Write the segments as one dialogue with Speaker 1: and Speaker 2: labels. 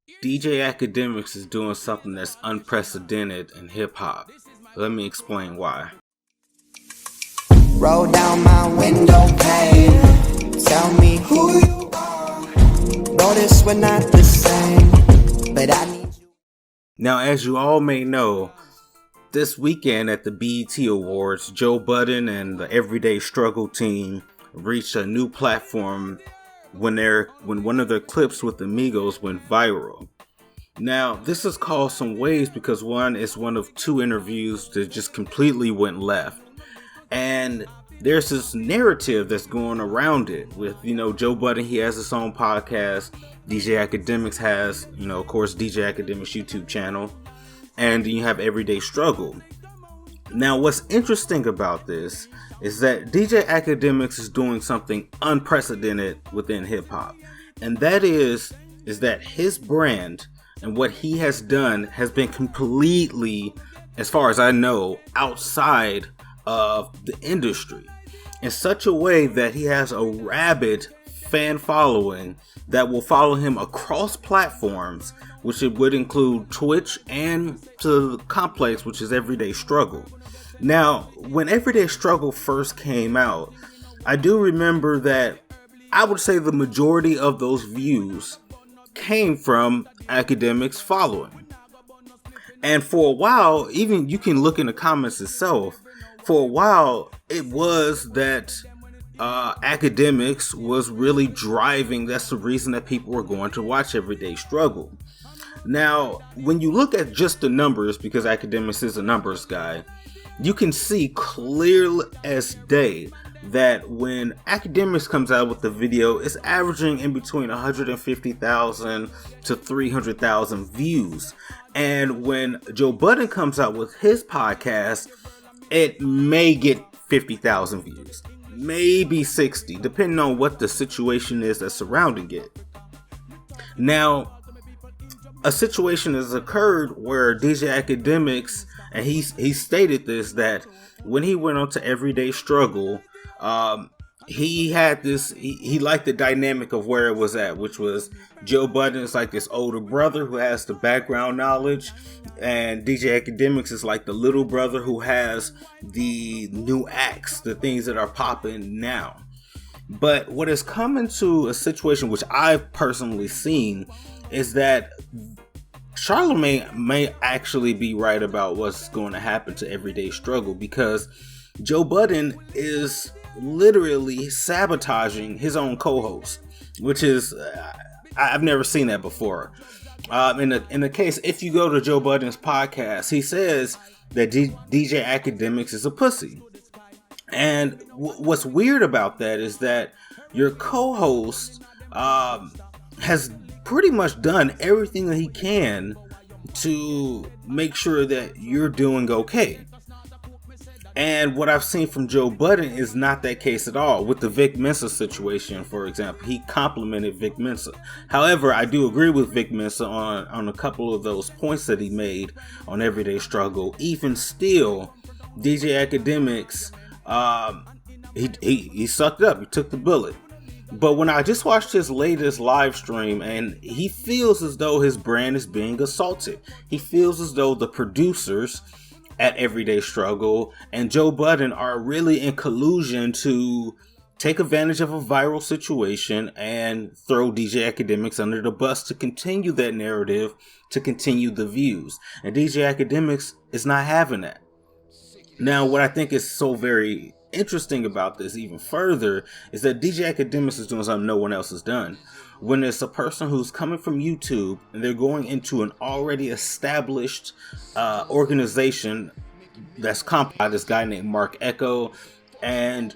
Speaker 1: DJ Akademiks is doing something that's unprecedented in hip hop. Let me explain why.
Speaker 2: Roll down my window pane. Tell me who you are. Notice we're not the same, but I need you.
Speaker 1: Now, as you all may know, this weekend at the BET Awards, Joe Budden and the Everyday Struggle team reached a new platform when one of their clips with the Migos went viral. Now, this has caused some waves because one is one of two interviews that just completely went left. And there's this narrative that's going around it with, Joe Budden, he has his own podcast. DJ Akademiks has, of course, DJ Akademiks YouTube channel. And you have Everyday Struggle. Now, what's interesting about this is that DJ Akademiks is doing something unprecedented within hip hop. And that is that his brand and what he has done has been completely, as far as I know, outside of the industry in such a way that he has a rabid fan following that will follow him across platforms, which it would include Twitch and to the complex, which is Everyday Struggle. Now, when Everyday Struggle first came out, I do remember that I would say the majority of those views came from Akademiks following. And for a while, even you can look in the comments itself, for a while, it was that Akademiks was really driving. That's the reason that people were going to watch Everyday Struggle. Now, when you look at just the numbers, because Akademiks is a numbers guy, you can see clear as day that when Akademiks comes out with the video, it's averaging in between 150,000 to 300,000 views. And when Joe Budden comes out with his podcast, it may get 50,000 views, maybe 60, depending on what the situation is that's surrounding it. Now, a situation has occurred where DJ Akademiks, and he stated this, that when he went on to Everyday Struggle, he had this, he liked the dynamic of where it was at, which was Joe Budden is like this older brother who has the background knowledge, and DJ Akademiks is like the little brother who has the new acts, the things that are popping now. But what has come into a situation which I've personally seen is that Charlemagne may actually be right about what's going to happen to Everyday Struggle, because Joe Budden is literally sabotaging his own co-host, which is I've never seen that before. In the case, if you go to Joe Budden's podcast, he says that DJ Akademiks is a pussy. And what's weird about that is that your co-host has pretty much done everything that he can to make sure that you're doing okay. And what I've seen from Joe Budden is not that case at all. With the Vic Mensa situation, for example, he complimented Vic Mensa. However, I do agree with Vic Mensa on a couple of those points that he made on Everyday Struggle. Even still, DJ Akademiks, he sucked up. He took the bullet. But when I just watched his latest live stream, and he feels as though his brand is being assaulted. He feels as though the producers at Everyday Struggle and Joe Budden are really in collusion to take advantage of a viral situation and throw DJ Akademiks under the bus to continue that narrative, to continue the views. And DJ Akademiks is not having that. Now, what I think is so very interesting about this even further is that DJ Akademiks is doing something no one else has done. When it's a person who's coming from YouTube and they're going into an already established organization that's compiled by this guy named Mark Echo, and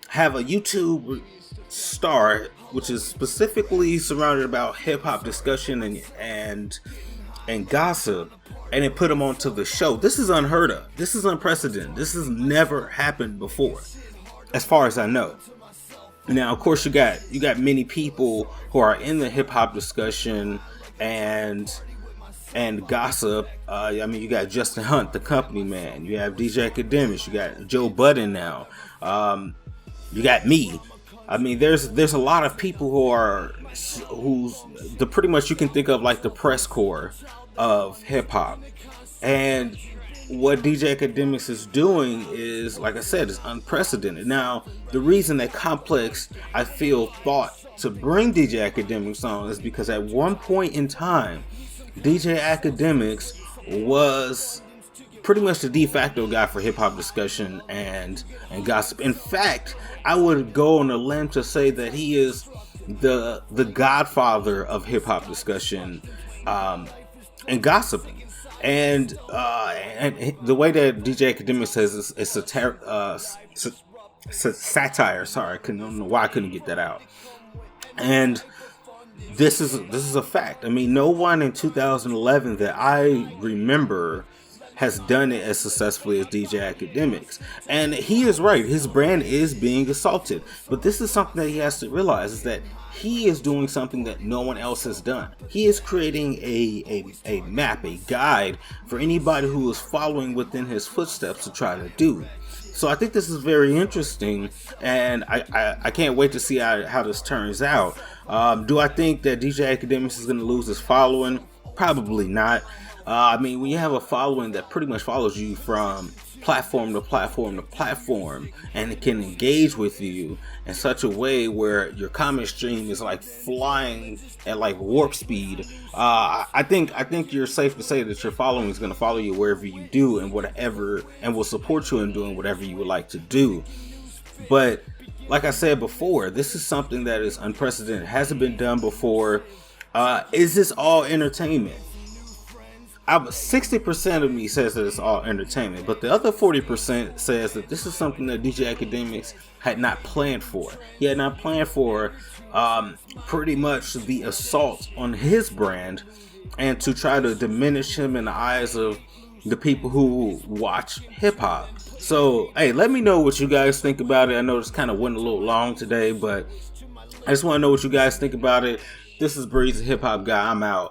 Speaker 1: have a YouTube star which is specifically surrounded about hip hop discussion and gossip, and then put him onto the show. This is unheard of. This is unprecedented. This has never happened before, as far as I know. Now, of course, you got many people who are in the hip hop discussion and gossip. You got Justin Hunt, the company man. You have DJ Akademiks. You got Joe Budden now. You got me. I mean, there's a lot of people who's the pretty much you can think of like the press corps of hip hop, and what DJ Akademiks is doing is, like I said, is unprecedented. Now, the reason that Complex, I feel, thought to bring DJ Akademiks on is because at one point in time, DJ Akademiks was pretty much the de facto guy for hip hop discussion and gossip. In fact, I would go on a limb to say that he is the godfather of hip hop discussion and gossiping. And the way that DJ Akademiks says it's satire. Sorry, I don't know why I couldn't get that out. And this is a fact. I mean, no one in 2011 that I remember has done it as successfully as DJ Akademiks. And he is right. His brand is being assaulted. But this is something that he has to realize, is that he is doing something that no one else has done. He is creating a map, a guide for anybody who is following within his footsteps to try to do. So I think this is very interesting, and I can't wait to see how this turns out. Do I think that DJ Akademiks is going to lose his following? Probably not. I mean, when you have a following that pretty much follows you from platform to platform to platform, and it can engage with you in such a way where your comment stream is like flying at like warp speed, I think you're safe to say that your following is going to follow you wherever you do and whatever, and will support you in doing whatever you would like to do. But like I said before, this is something that is unprecedented, hasn't been done before. Is this all entertainment? 60% of me says that it's all entertainment, but the other 40% says that this is something that DJ Akademiks had not planned for. He had not planned for pretty much the assault on his brand and to try to diminish him in the eyes of the people who watch hip hop. So, hey, let me know what you guys think about it. I know this kind of went a little long today, but I just want to know what you guys think about it. This is Breeze, the hip hop guy. I'm out.